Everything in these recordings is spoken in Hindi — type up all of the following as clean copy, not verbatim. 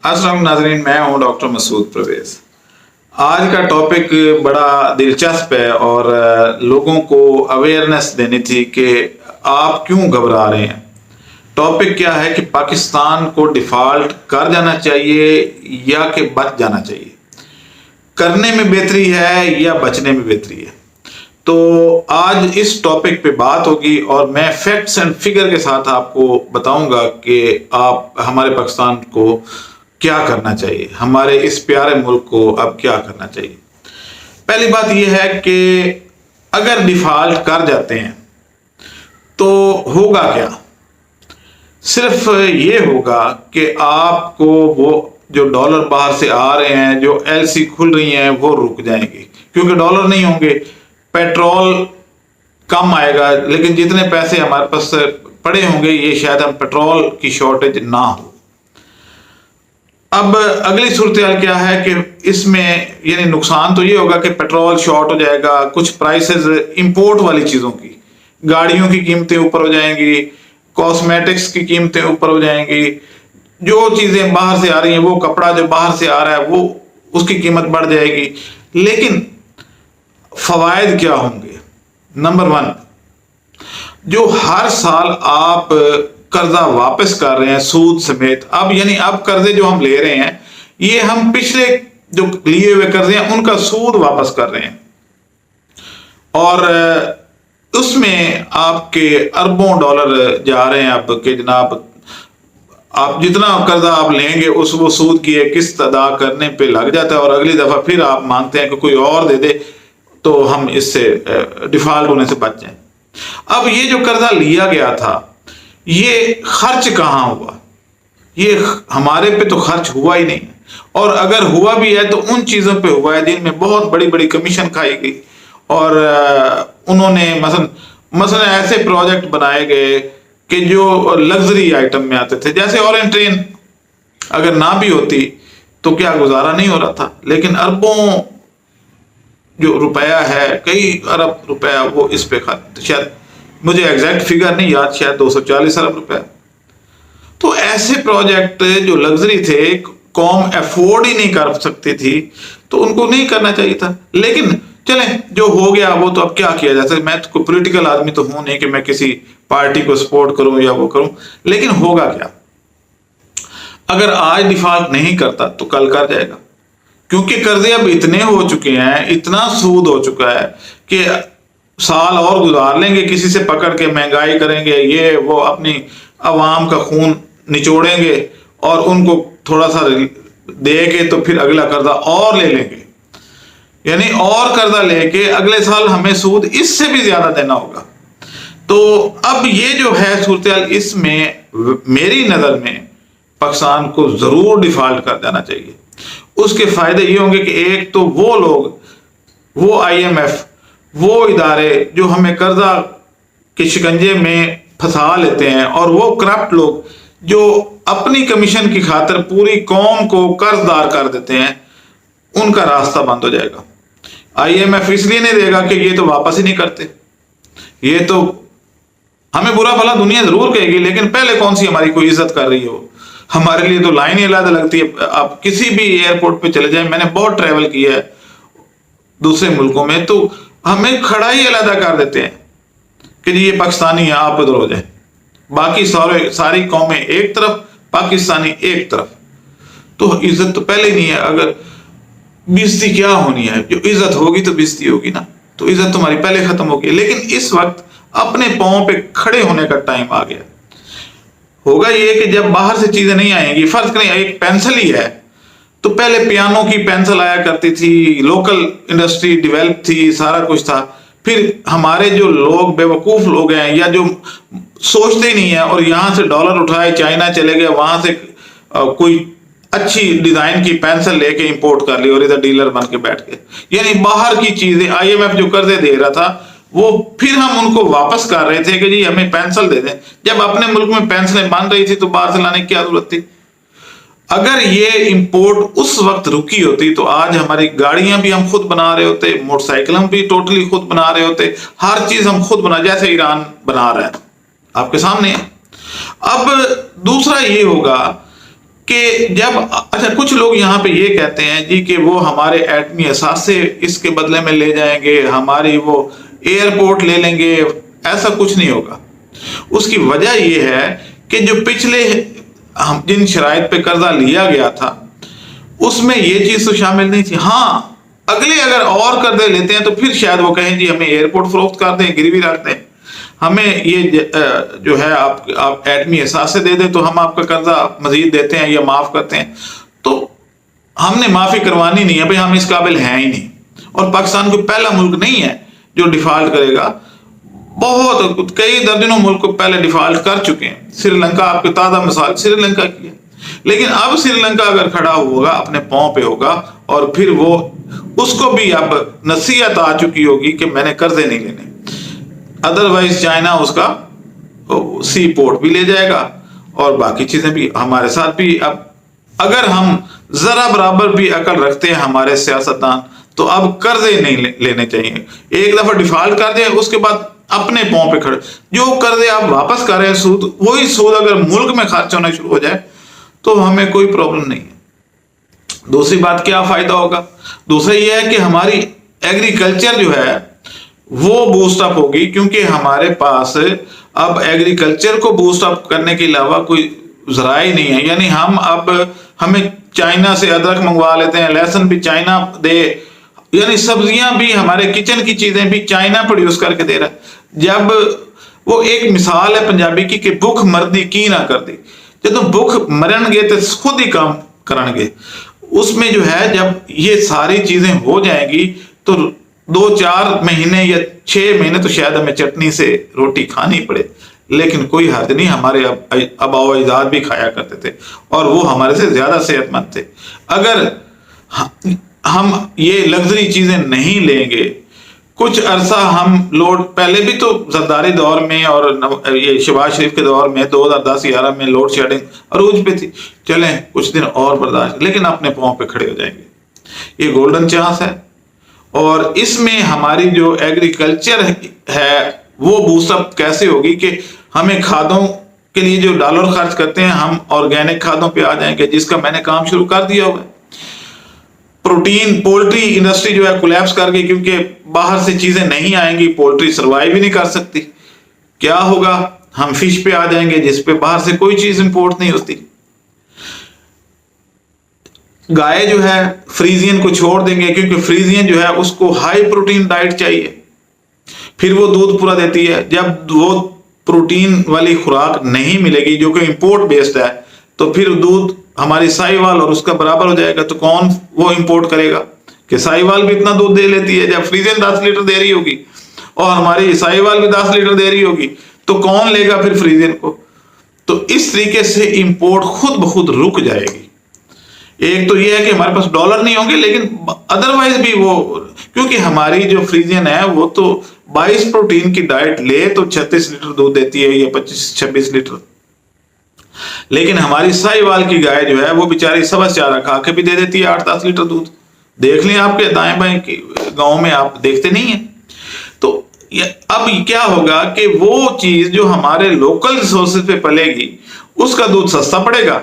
अस्सलाम नाज़रीन, मैं हूं डॉक्टर मसूद परवेज। आज का टॉपिक बड़ा दिलचस्प है और लोगों को अवेयरनेस देनी थी कि आप क्यों घबरा रहे हैं। टॉपिक क्या है कि पाकिस्तान को डिफॉल्ट कर जाना चाहिए या कि बच जाना चाहिए। करने में बेहतरी है या बचने में बेहतरी है। तो आज इस टॉपिक पे बात होगी और मैं फैक्ट्स एंड फिगर के साथ आपको बताऊंगा कि आप हमारे पाकिस्तान को क्या करना चाहिए, हमारे इस प्यारे मुल्क को अब क्या करना चाहिए। पहली बात यह है कि अगर डिफॉल्ट कर जाते हैं तो होगा क्या। सिर्फ ये होगा कि आपको वो जो डॉलर बाहर से आ रहे हैं, जो एलसी खुल रही हैं, वो रुक जाएंगी क्योंकि डॉलर नहीं होंगे, पेट्रोल कम आएगा। लेकिन जितने पैसे हमारे पास पड़े होंगे ये शायद हम पेट्रोल की शॉर्टेज ना हो। अब अगली सूरत हाल क्या है कि इसमें यानी नुकसान तो ये होगा कि पेट्रोल शॉर्ट हो जाएगा, कुछ प्राइसेस इंपोर्ट वाली चीज़ों की, गाड़ियों की कीमतें ऊपर हो जाएंगी, कॉस्मेटिक्स की कीमतें ऊपर हो जाएंगी, जो चीज़ें बाहर से आ रही हैं, वो कपड़ा जो बाहर से आ रहा है वो उसकी कीमत बढ़ जाएगी। लेकिन फवायद क्या होंगे? नंबर वन, जो हर साल आप कर्जा वापस कर रहे हैं सूद समेत, अब यानी अब कर्जे जो हम ले रहे हैं ये हम पिछले जो लिए हुए कर्जे हैं उनका सूद वापस कर रहे हैं और उसमें आपके अरबों डॉलर जा रहे हैं। अब के जनाब आप जितना कर्जा आप लेंगे उस वो सूद की एक किस्त अदा करने पे लग जाता है और अगली दफा फिर आप मांगते हैं कि कोई और दे दे तो हम इससे डिफॉल्ट होने से बच जाएं। अब ये जो कर्जा लिया गया था ये खर्च कहाँ हुआ? ये हमारे पे तो खर्च हुआ ही नहीं है, और अगर हुआ भी है तो उन चीज़ों पे हुआ है जिनमें बहुत बड़ी बड़ी कमीशन खाई गई और उन्होंने मसलन ऐसे प्रोजेक्ट बनाए गए कि जो लग्जरी आइटम में आते थे, जैसे ऑरेंज ट्रेन अगर ना भी होती तो क्या गुजारा नहीं हो रहा था। लेकिन अरबों जो रुपया है, कई अरब रुपया वो इस पे शायद मुझे एग्जैक्ट फिगर नहीं याद, शायद 240 अरब रुपया। तो ऐसे प्रोजेक्ट जो लग्जरी थे, कौम अफोर्ड ही नहीं कर सकती थी, तो उनको नहीं करना चाहिए था। लेकिन चले जो हो गया वो तो अब क्या किया जा सकता। मैं तो कोई पॉलिटिकल आदमी तो हूं नहीं कि मैं किसी पार्टी को सपोर्ट करूं या वो करूं, लेकिन होगा क्या? अगर आज डिफॉल्ट नहीं करता तो कल कर जाएगा, क्योंकि कर्जे अब इतने हो चुके हैं, इतना सूद हो चुका है कि साल और गुजार लेंगे, किसी से पकड़ के महंगाई करेंगे, ये वो अपनी अवाम का खून निचोड़ेंगे और उनको थोड़ा सा दे के तो फिर अगला कर्जा और ले लेंगे, यानी और कर्जा लेके अगले साल हमें सूद इससे भी ज्यादा देना होगा। तो अब ये जो है सूरत हाल, इसमें मेरी नजर में पाकिस्तान को जरूर डिफॉल्ट कर देना चाहिए। उसके फायदे ये होंगे कि एक तो वो लोग, वो IMF, वो इदारे जो हमें कर्जा के शिकंजे में फंसा लेते हैं, और वो करप्ट लोग जो अपनी कमीशन की खातिर पूरी कौम को कर्जदार कर देते हैं, उनका रास्ता बंद हो जाएगा। IMF इसलिए नहीं देगा कि ये तो वापस ही नहीं करते, ये तो हमें बुरा भला दुनिया जरूर कहेगी, लेकिन पहले कौन सी हमारी कोई इज्जत कर रही हो। हमारे लिए तो लाइन ही अलग लगती है। आप किसी भी एयरपोर्ट पे चले जाएं, मैंने बहुत ट्रैवल किया है दूसरे मुल्कों में, तो हमें खड़ा ही अलग कर देते हैं कि जी ये पाकिस्तानी है, आप उधर हो जाए, बाकी सारी कौमें एक तरफ, पाकिस्तानी एक तरफ। तो इज्जत तो पहले ही नहीं है। अगर बेइज्जती क्या होनी है, जो इज्जत होगी तो बेइज्जती होगी ना, तो इज्जत तुम्हारी पहले खत्म होगी। लेकिन इस वक्त अपने पांव पे खड़े होने का टाइम आ गया। होगा ये कि जब बाहर से चीजें नहीं आएंगी, फर्ज करें एक पेंसिल ही है, तो पहले पियानो की पेंसिल आया करती थी, लोकल इंडस्ट्री डेवलप थी, सारा कुछ था। फिर हमारे जो लोग बेवकूफ लोग हैं या जो सोचते ही नहीं है और यहां से डॉलर उठाए चाइना चले गए, वहां से कोई अच्छी डिजाइन की पेंसिल लेके इंपोर्ट कर ली और इधर डीलर बन के बैठ गए। यानी बाहर की चीजें IMF जो कर्जे दे रहा था वो फिर हम उनको वापस कर रहे थे कि जी हमें पेंसिल दे दें, जब अपने मुल्क में पेंसिलें बन रही थी तो बाहर से लाने की क्या जरूरत थी। अगर ये इंपोर्ट उस वक्त रुकी होती तो आज हमारी गाड़ियां भी हम खुद बना रहे होते, मोटरसाइकिल हम भी टोटली खुद बना रहे होते, हर चीज हम खुद बना, जैसे ईरान बना रहा है आपके सामने है। अब दूसरा ये होगा कि जब अच्छा कुछ लोग यहाँ पे ये कहते हैं जी कि वो हमारे एटमी असासे इसके बदले में ले जाएंगे, हमारी वो एयरपोर्ट ले लेंगे। ऐसा कुछ नहीं होगा। उसकी वजह ये है कि जो पिछले हम जिन शराइत पे कर्जा लिया गया था उसमें ये चीज तो शामिल नहीं थी। हाँ, अगले अगर और कर्जे लेते हैं तो फिर शायद वो कहें जी हमें एयरपोर्ट फरोख्त कर दें, गिरवी रख दें, हमें ये जो है आप एटमी एहसास दे दें तो हम आपका कर्जा मजीद देते हैं या माफ करते हैं। तो हमने माफी करवानी नहीं है भाई, हम इस काबिल हैं ही नहीं। और पाकिस्तान कोई पहला मुल्क नहीं है जो डिफॉल्ट करेगा। बहुत कई दर्जनों मुल्क को पहले डिफॉल्ट कर चुके हैं। श्रीलंका आपकी ताज़ा मिसाल श्रीलंका की है। लेकिन अब श्रीलंका अगर खड़ा होगा, अपने पांव पे होगा, और फिर वो उसको भी अब नसीहत आ चुकी होगी कि मैंने कर्जे नहीं लेने, अदरवाइज चाइना उसका सी पोर्ट भी ले जाएगा और बाकी चीजें भी हमारे साथ भी। अब अगर हम जरा बराबर भी अकल रखते हैं हमारे सियासतदान, तो अब कर्जे नहीं लेने चाहिए। एक दफा डिफॉल्ट कर दें, उसके बाद अपने पांव पे खड़े, जो कर्जे आप वापस कर रहे हैं सूद, वही सूद अगर मुल्क में खर्च होना शुरू हो जाए तो हमें कोई प्रॉब्लम नहीं है। दूसरी बात, क्या फायदा होगा? दूसरा यह है कि हमारी एग्रीकल्चर जो है वो बूस्ट अप होगी, क्योंकि हमारे पास अब एग्रीकल्चर को बूस्ट अप करने के अलावा कोई जरा ही नहीं है। यानी हमें चाइना से अदरक मंगवा लेते हैं, लहसुन भी चाइना दे, यानी सब्जियां भी, हमारे किचन की चीजें भी चाइना प्रोड्यूस करके दे रहा है। जब वो एक मिसाल है पंजाबी की कि भुख मरदी की ना कर दी, जब भुख मरनगे तो खुद ही काम करनगे। उसमें जो है जब ये सारी चीजें हो जाएंगी तो 2-4 महीने या 6 महीने तो शायद हमें चटनी से रोटी खानी पड़े, लेकिन कोई हर्ज नहीं। हमारे आबाओ अजदाद भी खाया करते थे और वो हमारे से ज्यादा सेहतमंद थे। अगर हम ये लग्जरी चीजें नहीं लेंगे, कुछ अरसा हम लोड, पहले भी तो जरदारी दौर में और ये शहबाज शरीफ के दौर में 2010-11 में लोड शेडिंग अरूज पे थी। चलें कुछ दिन और बर्दाश्त, लेकिन अपने पांव पे खड़े हो जाएंगे। ये गोल्डन चांस है और इसमें हमारी जो एग्रीकल्चर है वो बूस्टअप कैसे होगी कि हमें खादों के लिए जो डॉलर खर्च करते हैं हम ऑर्गेनिक खादों पे आ जाएंगे, जिसका मैंने काम शुरू कर दिया हुआ है। प्रोटीन, पोल्ट्री इंडस्ट्री जो है कोलैप्स कर गई, क्योंकि बाहर से चीजें नहीं आएंगी, पोल्ट्री सर्वाइव ही नहीं कर सकती। क्या होगा? हम फिश पे आ जाएंगे जिस पे बाहर से कोई चीज इंपोर्ट नहीं होती। गाय जो है फ्रीजियन को छोड़ देंगे, क्योंकि फ्रीजियन जो है उसको हाई प्रोटीन डाइट चाहिए, फिर वो दूध पूरा देती है। जब वो प्रोटीन वाली खुराक नहीं मिलेगी जो कि इंपोर्ट बेस्ड है, तो फिर दूध हमारी साहिवाल और उसका बराबर हो जाएगा। तो कौन वो इंपोर्ट करेगा? कि साहिवाल भी इतना दूध दे लेती है, जब फ्रीजियन 10 लीटर दे रही होगी और हमारी साहिवाल भी 10 लीटर दे रही होगी, तो कौन लेगा फिर फ्रीजियन को? तो इस तरीके से इंपोर्ट खुद ब खुद रुक जाएगी। एक तो ये है कि हमारे पास डॉलर नहीं होंगे, लेकिन अदरवाइज भी वो, क्योंकि हमारी जो फ्रीजियन है वो तो 22 प्रोटीन की डाइट ले तो 36 लीटर दूध देती है या 25-26 लीटर, लेकिन हमारी साहिवाल की गाय जो है वो बेचारी सबस चारा खा के भी दे देती है 8-10 लीटर दूध। देख लें आपके दाएं बाएं की गांव में, आप देखते नहीं है। तो अब क्या होगा कि वो चीज जो हमारे लोकल रिसोर्सेज पे पलेगी उसका दूध सस्ता पड़ेगा,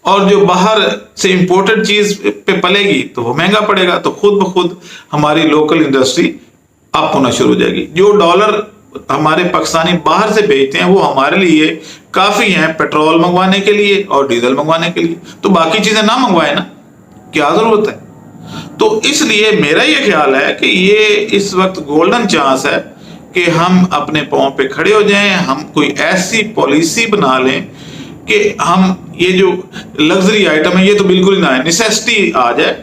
और जो बाहर से इंपोर्टेड चीज पे पलेगी तो वो महंगा पड़ेगा। तो खुद ब खुद हमारी लोकल इंडस्ट्री अप होना शुरू हो जाएगी। जो डॉलर हमारे पाकिस्तानी बाहर से भेजते हैं वो हमारे लिए काफी हैं, पेट्रोल मंगवाने के लिए और डीजल मंगवाने के लिए। तो बाकी चीजें ना मंगवाए ना, क्या जरूरत है? तो इसलिए मेरा ये ख्याल है कि ये इस वक्त गोल्डन चांस है कि हम अपने पांव पे खड़े हो जाएं। हम कोई ऐसी पॉलिसी बना लें कि हम ये जो लग्जरी आइटम है ये तो बिल्कुल ही ना है, नेसेसिटी आ जाए,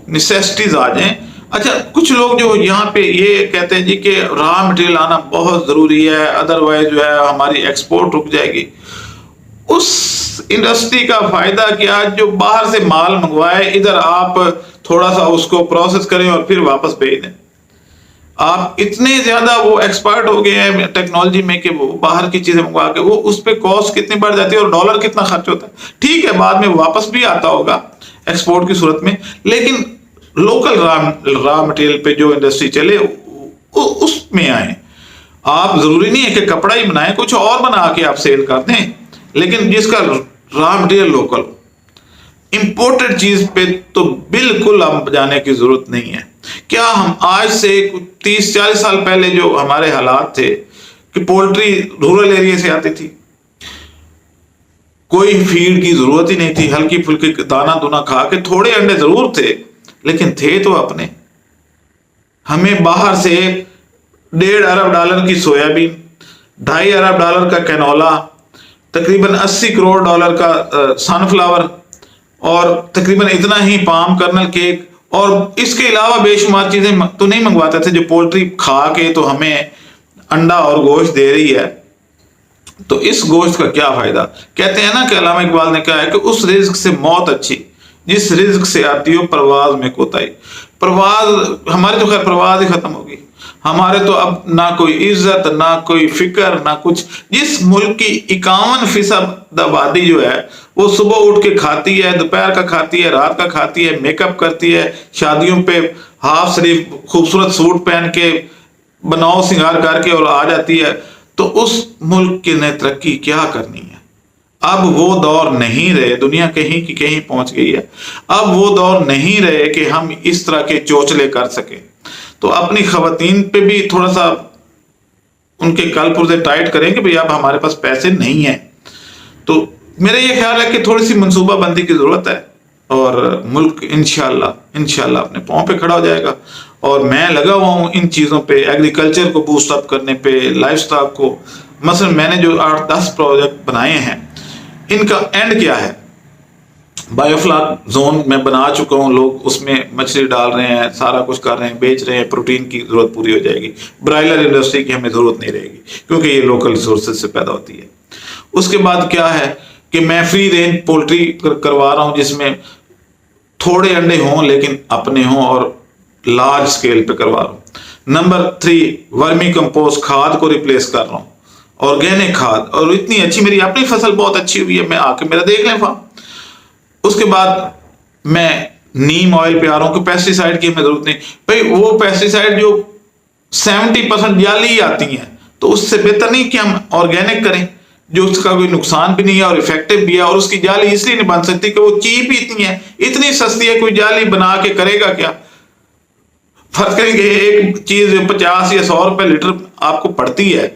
नेसेसिटीज आ जाएं। अच्छा, कुछ लोग जो यहाँ पे ये कहते हैं जी कि रॉ मटेरियल आना बहुत जरूरी है, अदरवाइज जो है हमारी एक्सपोर्ट रुक जाएगी। उस इंडस्ट्री का फायदा क्या जो बाहर से माल मंगवाए, इधर आप थोड़ा सा उसको प्रोसेस करें और फिर वापस भेज दें। आप इतने ज्यादा वो एक्सपर्ट हो गए हैं टेक्नोलॉजी में कि वो बाहर की चीजें मंगवा के वो उस पर कॉस्ट कितनी बढ़ जाती है और डॉलर कितना खर्च होता है। ठीक है, बाद में वापस भी आता होगा एक्सपोर्ट की सूरत में, लेकिन लोकल रॉ मटेरियल पे जो इंडस्ट्री चले उसमें आए। आप जरूरी नहीं है कि कपड़ा ही बनाएं, कुछ और बना के आप सेल कर दें, लेकिन जिसका रॉ मटेरियल लोकल। इंपोर्टेड चीज पे तो बिल्कुल अब जाने की जरूरत नहीं है। क्या हम आज से 30-40 साल पहले जो हमारे हालात थे कि पोल्ट्री रूरल एरिया से आती थी, कोई फीड की जरूरत ही नहीं थी, हल्की फुल्की दाना दुना खा के, थोड़े अंडे जरूर थे लेकिन थे तो अपने। हमें बाहर से $1.5 अरब की सोयाबीन, $2.5 अरब का कैनोला, तकरीबन $80 करोड़ का सनफ्लावर और तकरीबन इतना ही पाम कर्नल केक और इसके अलावा बेशुमार चीजें तो नहीं मंगवाते थे जो पोल्ट्री खा के तो हमें अंडा और गोश्त दे रही है। तो इस गोश्त का क्या फायदा? कहते हैं ना कि अल्लामा इकबाल ने कहा है कि उस रिज्क से मौत अच्छी जिस रिज्क से आती हो परवाज में कोताही। परवाज हमारी तो खैर परवाज ही खत्म होगी। हमारे तो अब ना कोई इज्जत, ना कोई फिक्र, ना कुछ। जिस मुल्क की 51% आबादी जो है वो सुबह उठ के खाती है, दोपहर का खाती है, रात का खाती है, मेकअप करती है, शादियों पे हाफ शरीफ खूबसूरत सूट पहन के बनाओ सिंगार करके और आ जाती है, तो उस मुल्क की ने तरक्की क्या करनी है? अब वो दौर नहीं रहे, दुनिया कहीं की कहीं पहुंच गई है। अब वो दौर नहीं रहे कि हम इस तरह के चोचले कर सके। तो अपनी खवातीन पे भी थोड़ा सा उनके कल पुर्जे टाइट करें कि भाई अब हमारे पास पैसे नहीं है। तो मेरा ये ख्याल है कि थोड़ी सी मनसूबाबंदी की जरूरत है और मुल्क इंशाल्लाह अपने पांव पे खड़ा हो जाएगा। और मैं लगा हुआ हूँ इन चीज़ों पे, एग्रीकल्चर को बूस्ट अप करने पे, लाइफ स्टॉक को। मसलन मैंने जो 8-10 प्रोजेक्ट बनाए हैं, इनका एंड क्या है? बायोफ्लॉक जोन में बना चुका हूँ, लोग उसमें मछली डाल रहे हैं, सारा कुछ कर रहे हैं, बेच रहे हैं, प्रोटीन की जरूरत पूरी हो जाएगी। ब्रायलर इंडस्ट्री की हमें जरूरत नहीं रहेगी क्योंकि ये लोकल सोर्सेज से पैदा होती है। उसके बाद क्या है कि मैं फ्री रेंज पोल्ट्री करवा रहा हूँ जिसमें थोड़े अंडे हों लेकिन अपने हों और लार्ज स्केल पे करवा रहा हूँ। नंबर 3, वर्मी कंपोस्ट खाद को रिप्लेस कर रहा हूँ, ऑर्गेनिक खाद। और इतनी अच्छी मेरी अपनी फसल बहुत अच्छी हुई है, मैं आके मेरा देख लें फार्म। उसके बाद मैं नीम ऑयल पे आ रहा हूँ कि पेस्टिसाइड की हमें जरूरत नहीं। भाई वो पेस्टिसाइड जो 70% जाली आती हैं, तो उससे बेहतर नहीं कि हम ऑर्गेनिक करें जो उसका कोई नुकसान भी नहीं है और इफेक्टिव भी है। और उसकी जाली इसलिए नहीं बन सकती कि वो चीप ही इतनी है, इतनी सस्ती है, कोई जाली बना के करेगा क्या? फर्क करेंगे, एक चीज 50 या 100 रुपए लीटर आपको पड़ती है,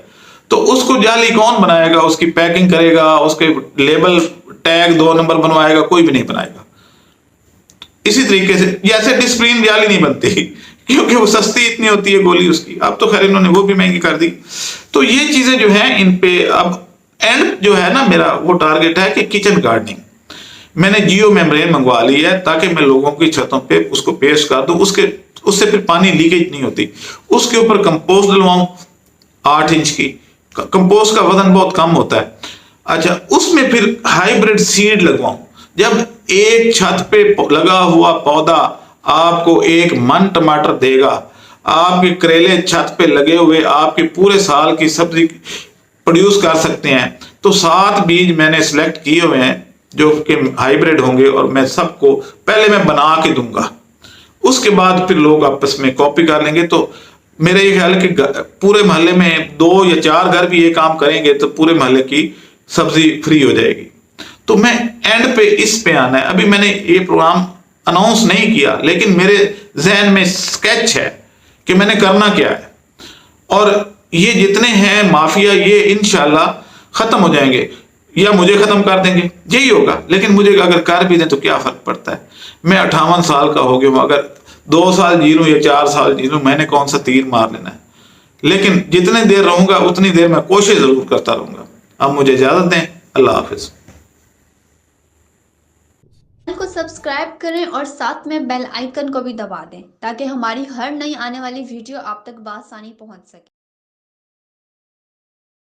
तो उसको जाली कौन बनाएगा? उसकी पैकिंग करेगा, उसके लेबल टैग 2 नंबर बनवाएगा? कोई भी नहीं बनाएगा। इसी तरीके से जैसे डिस्प्रिन जाली नहीं बनती क्योंकि वो सस्ती इतनी होती है गोली उसकी। अब तो खैर इन्होंने वो भी महंगी कर दी। तो ये चीजें जो हैं इन पे अब एंड जो है ना मेरा वो टारगेट है कि किचन गार्डनिंग। मैंने जियो मेम्ब्रेन मंगवा ली है ताकि मैं लोगों की छतों पे उसको पेस्ट कर दूं, उससे फिर पानी लीकेज नहीं होती। उसके ऊपर कंपोस्ट डलवाऊं 8 इंच की। कंपोस्ट का वजन बहुत कम होता है। अच्छा, उसमें फिर हाइब्रिड सीड लगवाऊं। जब एक छत पे लगा हुआ पौधा आपको 1 मन टमाटर देगा, आपके करेले छत पे लगे हुए आपके पूरे साल की सब्जी प्रोड्यूस कर सकते हैं। तो 7 बीज मैंने सिलेक्ट किए हुए हैं जो कि हाइब्रिड होंगे और मैं सबको पहले मैं बना के दूंगा, उसके बाद फिर लोग आपस में कॉपी कर लेंगे। तो मेरा ये ख्याल है कि पूरे मोहल्ले में 2 या 4 घर भी ये काम करेंगे तो पूरे मोहल्ले की सब्जी फ्री हो जाएगी। तो मैं एंड पे इस पे आना है। अभी मैंने ये प्रोग्राम अनाउंस नहीं किया लेकिन मेरे जहन में स्केच है कि मैंने करना क्या है। और ये जितने हैं माफिया ये इंशाल्लाह खत्म हो जाएंगे या मुझे खत्म कर देंगे, यही होगा। लेकिन मुझे अगर कर भी दें तो क्या फर्क पड़ता है? मैं 58 साल का हो गया हूं, अगर 2 साल जी लूं या 4 साल जी लूं, मैंने कौन सा तीर मार लेना है? लेकिन जितने देर रहूंगा उतनी देर मैं कोशिश जरूर करता रहूंगा। अब मुझे इजाजत दें, अल्लाह हाफिज। चैनल को सब्सक्राइब करें और साथ में बेल आइकन को भी दबा दें ताकि हमारी हर नई आने वाली वीडियो आप तक बआसानी पहुंच सके।